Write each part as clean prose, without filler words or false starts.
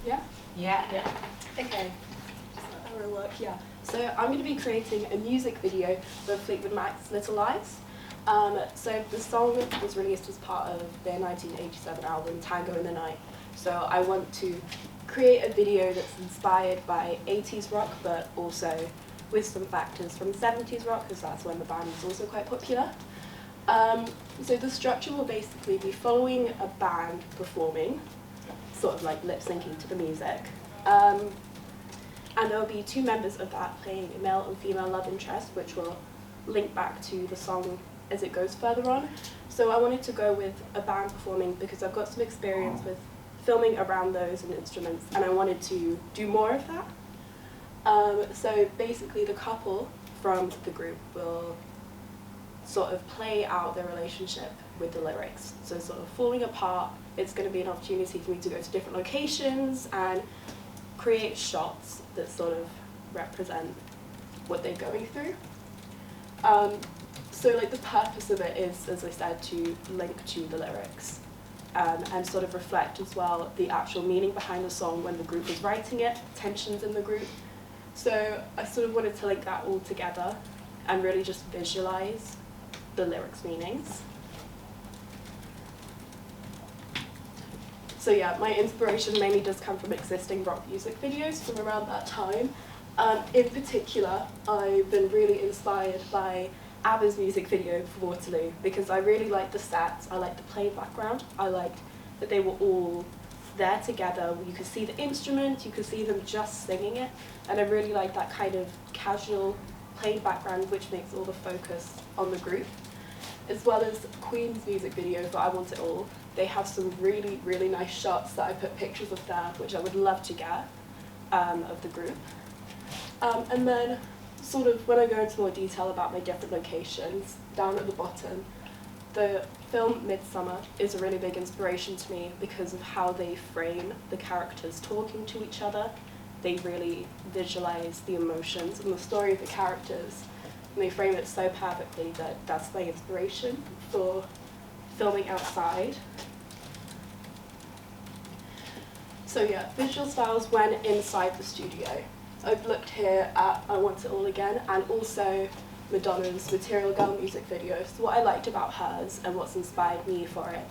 Yeah? Yeah. Yeah. Okay. Just have a look, yeah. So I'm going to be creating a music video for Fleetwood Mac's Little Lies. So the song was released as part of their 1987 album, Tango in the Night. So I want to create a video that's inspired by 80s rock, but also with some factors from 70s rock, because that's when the band was also quite popular. So the structure will basically be following a band performing, sort of like lip syncing to the music. And there will be two members of that playing a male and female love interest, which will link back to the song as it goes further on. So I wanted to go with a band performing because I've got some experience with filming around those and instruments, and I wanted to do more of that. So basically the couple from the group will sort of play out their relationship with the lyrics. So sort of falling apart, it's going to be an opportunity for me to go to different locations and create shots that sort of represent what they're going through. So like the purpose of it is, as I said, to link to the lyrics and sort of reflect as well the actual meaning behind the song when the group was writing it, tensions in the group. So I sort of wanted to link that all together and really just visualize the lyrics' meanings. So yeah, my inspiration mainly does come from existing rock music videos from around that time. In particular, I've been really inspired by ABBA's music video for Waterloo because I really liked the sets, I liked the plain background, I liked that they were all there together. You could see the instruments, you could see them just singing it, and I really liked that kind of casual plain background which makes all the focus on the group. As well as Queen's music video for I Want It All. They have some really, really nice shots that I put pictures of there, which I would love to get, of the group. And then, sort of, when I go into more detail about my different locations, down at the bottom, the film Midsummer is a really big inspiration to me because of how they frame the characters talking to each other. They really visualize the emotions and the story of the characters, and they frame it so perfectly that that's my inspiration for filming outside. So yeah, visual styles when inside the studio. I've looked here at I Want It All again, and also Madonna's Material Girl music video. So what I liked about hers and what's inspired me for it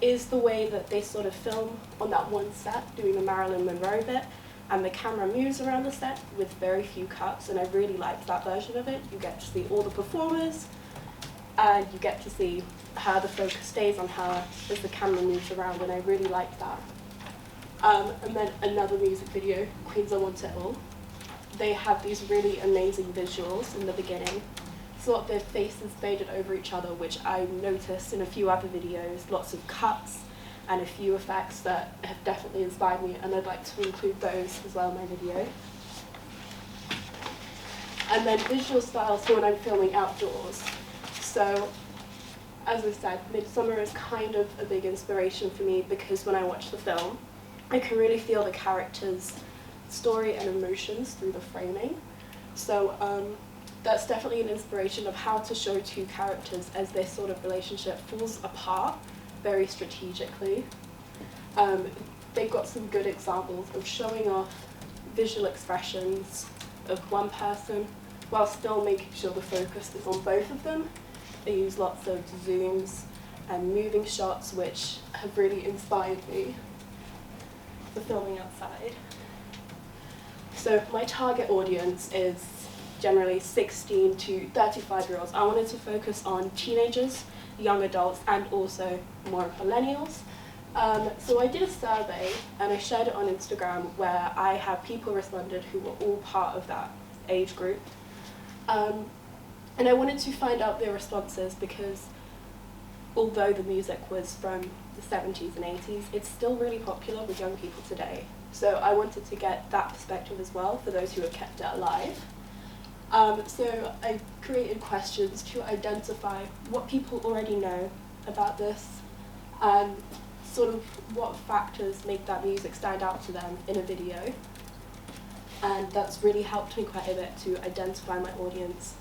is the way that they sort of film on that one set, doing the Marilyn Monroe bit, and the camera moves around the set with very few cuts, and I really liked that version of it. You get to see all the performers, and you get to see how the focus stays on her as the camera moves around, and I really liked that. And then another music video, Queen's I Want It All. They have these really amazing visuals in the beginning. Sort of their faces faded over each other, which I noticed in a few other videos, lots of cuts and a few effects that have definitely inspired me, and I'd like to include those as well in my video. And then visual styles for when I'm filming outdoors. So, as I said, Midsummer is kind of a big inspiration for me because when I watch the film, I can really feel the characters' story and emotions through the framing. So that's definitely an inspiration of how to show two characters as their sort of relationship falls apart very strategically. They've got some good examples of showing off visual expressions of one person while still making sure the focus is on both of them. They use lots of zooms and moving shots, which have really inspired me for filming outside. So my target audience is generally 16 to 35-year-olds. I wanted to focus on teenagers, young adults, and also more millennials. So I did a survey and I shared it on Instagram where I had people responded who were all part of that age group. And I wanted to find out their responses because although the music was from the 70s and 80s, it's still really popular with young people today. So I wanted to get that perspective as well for those who have kept it alive. So I created questions to identify what people already know about this and sort of what factors make that music stand out to them in a video. And that's really helped me quite a bit to identify my audience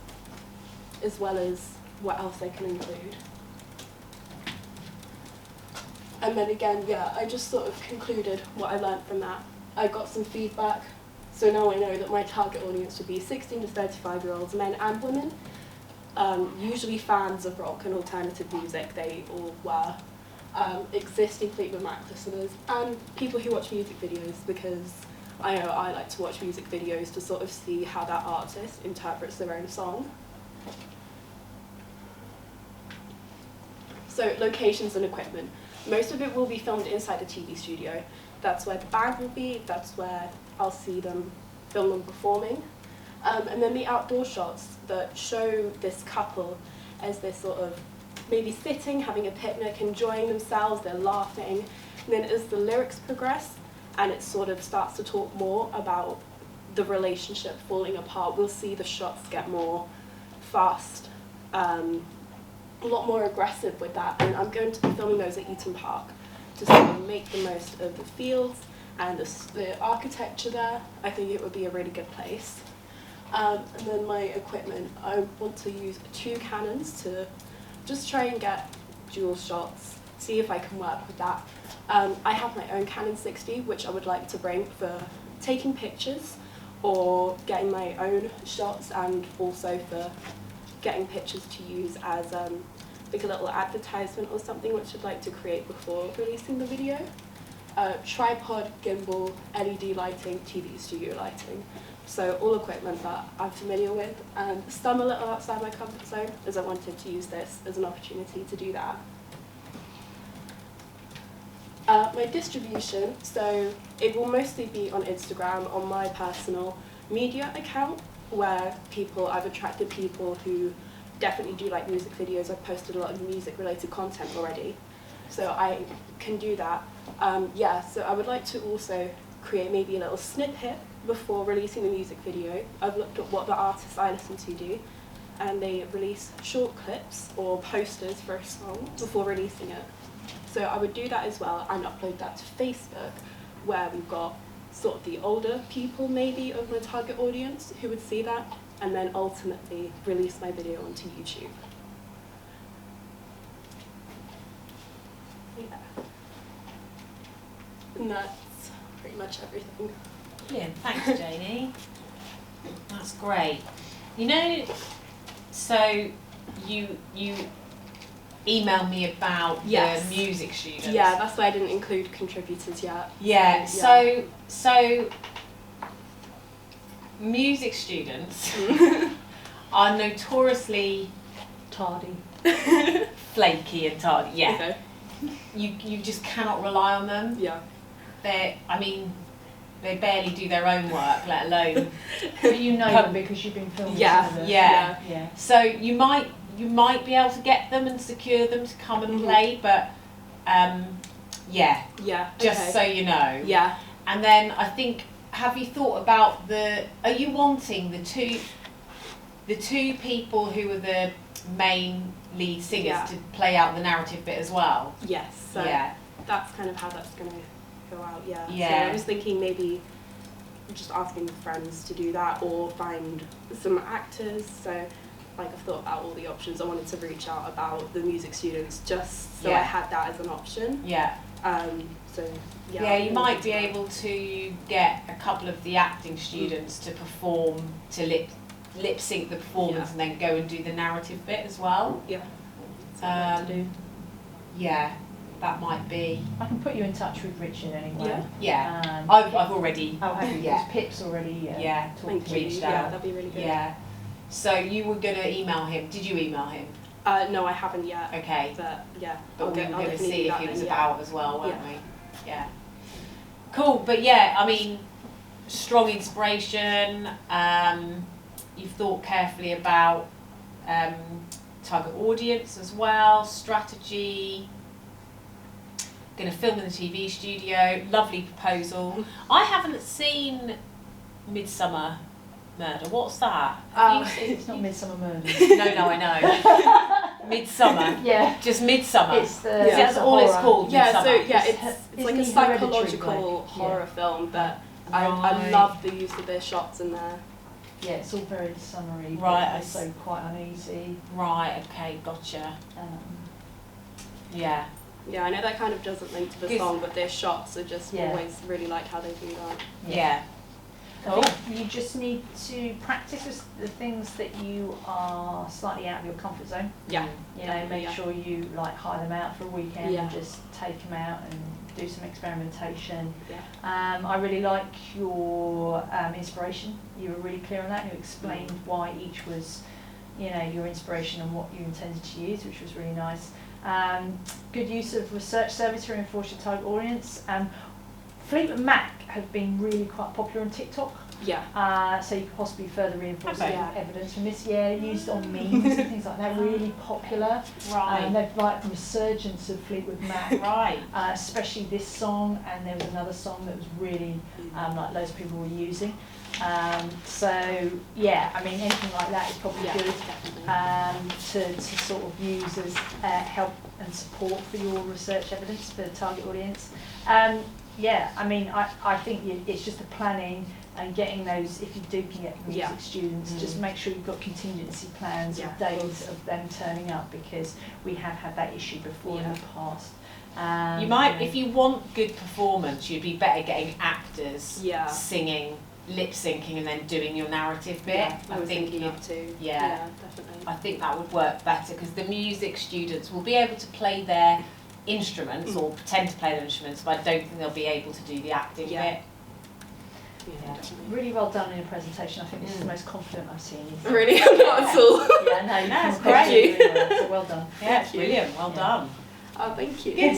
as well as what else I can include. And then again, yeah, I just sort of concluded what I learned from that I got some feedback, so now I know that my target audience would be 16 to 35-year-olds, men and women, usually fans of rock and alternative music. They all were existing Fleetwood Mac listeners, and people who watch music videos, because I know I like to watch music videos to sort of see how that artist interprets their own song. So locations and equipment. Most of it will be filmed inside the TV studio. That's where the band will be, that's where I'll see them, film them performing. And then the outdoor shots that show this couple as they're sort of maybe sitting, having a picnic, enjoying themselves, they're laughing. And then as the lyrics progress and it sort of starts to talk more about the relationship falling apart, we'll see the shots get more fast, a lot more aggressive with that. And I'm going to be filming those at Eaton Park to sort of make the most of the fields and the architecture there. I think it would be a really good place. And then my equipment, I want to use 2 Canons to just try and get dual shots, see if I can work with that. I have my own Canon 60, which I would like to bring for taking pictures or getting my own shots, and also for getting pictures to use as like a little advertisement or something, which I'd like to create before releasing the video. Tripod, gimbal, LED lighting, TV studio lighting. So all equipment that I'm familiar with, and some a little outside my comfort zone, as I wanted to use this as an opportunity to do that. My distribution, so it will mostly be on Instagram, on my personal media account, where I've attracted people who definitely do like music videos. I've posted a lot of music related content already, so I can do that. Yeah, so I would like to also create maybe a little snippet before releasing the music video. I've looked at what the artists I listen to do, and they release short clips or posters for a song before releasing it. So I would do that as well and upload that to Facebook, where we've got sort of the older people maybe of my target audience who would see that, and then ultimately release my video onto YouTube. Yeah. And that's pretty much everything. Brilliant, thanks Janie. That's great. You know, so you emailed me about Yes. the music students. Yeah, that's why I didn't include contributors yet. Yeah, So so music students are notoriously Tardy. flaky and tardy. Yeah, Okay. you just cannot rely on them. Yeah. They barely do their own work, let alone. But you know them because you've been filming Yeah, some of them. yeah. Yeah. So you might be able to get them and secure them to come and play, but yeah, Yeah. just okay. so you know. Yeah. And then I think, have you thought about are you wanting the two people who are the main lead singers Yeah. to play out the narrative bit as well? Yes. So Yeah. that's kind of how that's going to go out. Yeah. Yeah. So I was thinking maybe just asking friends to do that, or find some actors. So like I've thought about all the options. I wanted to reach out about the music students just so I Yeah. had that as an option. Yeah. So yeah. Yeah, you might be able to get a couple of the acting students to perform, to lip sync the performance, Yeah. and then go and do the narrative bit as well. Yeah. That's what I'd like to do. Yeah, that might be. I can put you in touch with Richard anyway. Yeah. Yeah, And I've already. I'll have you. Yeah. Yeah. Pip's already. Yeah. Talked Thank to you. reached Yeah, out. that'd be really good. Yeah. So you were gonna email him. Did you email him? No, I haven't yet. Okay. But yeah. But we were going to definitely see do if that he was then, about as well, weren't Yeah. we? Yeah. Cool, but yeah, I mean, strong inspiration. You've thought carefully about target audience as well, strategy. Going to film in the TV studio. Lovely proposal. I haven't seen Midsummer Murder. What's that? Have you seen? It's not Midsummer Murders. No, I know. Midsummer. Yeah. Just Midsummer. It's the. Yeah. That's the all it's horror. called. Yeah, Midsummer. so yeah, It's it's like a isn't it hereditary, psychological like, horror film, but I Right. love the use of their shots in there. Yeah, it's all very summery. Right, But I also quite uneasy. Right, okay, gotcha. Um, Yeah. Yeah, I know that kind of doesn't link to the Good. song, but their shots are just Yeah. always really like how they do that. Yeah. I Cool. think you just need to practice with the things that you are slightly out of your comfort zone. Yeah. You know, Definitely, make yeah. sure you like hire them out for a weekend Yeah. and just take them out and do some experimentation. Yeah. I really like your inspiration. You were really clear on that. You explained why each was, you know, your inspiration and what you intended to use, which was really nice. Good use of research service to reinforce your target audience. Fleetwood Mac have been really quite popular on TikTok. Yeah. So you could possibly further reinforce Okay. the evidence from this. Yeah, used on memes and things like that. Really popular. Right. They've like resurgence of Fleetwood Mac. Right. Especially this song, and there was another song that was really like loads of people were using. So yeah, I mean anything like that is probably Yeah, good definitely. to sort of use as help and support for your research evidence for the target audience. Yeah, I mean I think it's just the planning and getting those, if you do get music Yeah. students, just make sure you've got contingency plans Yeah, of of days course. of them turning up, because we have had that issue before in Yeah. the past. You might, if you want good performance, you'd be better getting actors Yeah. singing, lip syncing, and then doing your narrative bit. Yeah, I I was think thinking you, that too. yeah. Definitely. I think that would work better, because the music students will be able to play their instruments or pretend to play their instruments, but I don't think they'll be able to do the acting Yeah. bit. Yeah, definitely. Really well done in your presentation. I think this is the most confident I've seen you. Really, not at all. Yeah, no, you No, come it's across great. really well, so well done. Yeah, it's brilliant. Well Yeah. done. Oh, thank you. Good.